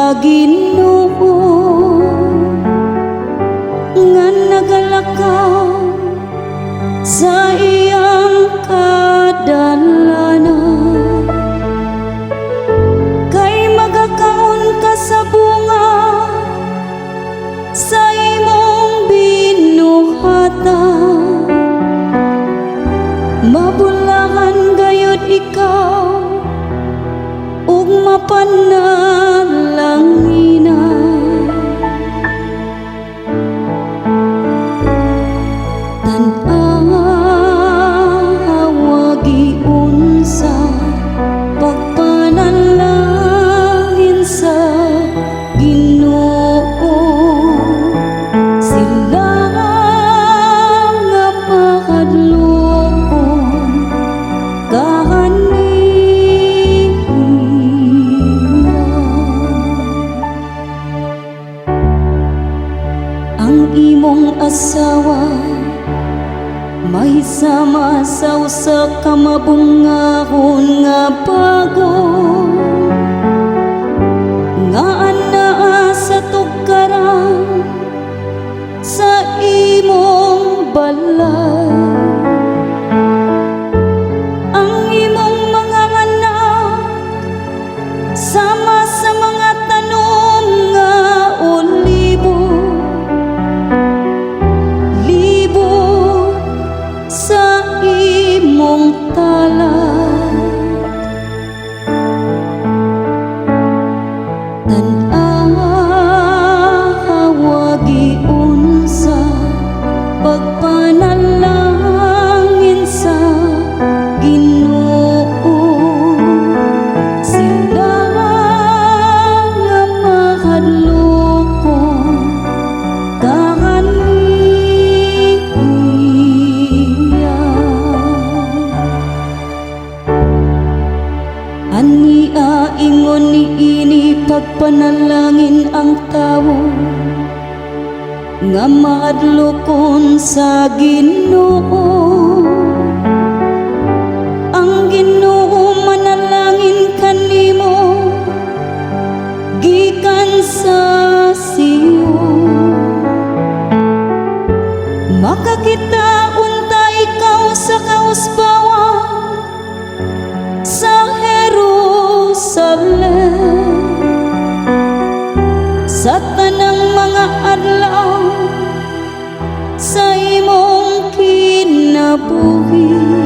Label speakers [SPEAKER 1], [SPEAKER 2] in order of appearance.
[SPEAKER 1] Ginoo nga nagalakaw sa iyang kadalanan, kay magakaon ka sa bunga sa imong binuhatan. Mabulakan gayud ikaw ug mapanalangina. Tan-awa giunsa pagpanalangin sa Ginoo, sila nga makadlokon ang imong asawa may sama sa usa ka mabungahon nga bago nga anaa sa tukaran sa imong balay. Ang imong mga anak sama sa mga tanom nga olibo, sa imong talat. Tan-awa giunsa pagpanalangin sa Ginoo, sila nga makadlokon ania ingon niini pagpanalangin ang tawo nga maadlokon sa Ginoo. Ang Ginoo manalangin kanimo gikan sa Sion, makakita unta ikaw sa kausbawan sa Jerusalem, sa tanang mga adlaw sa imong kinabuhi.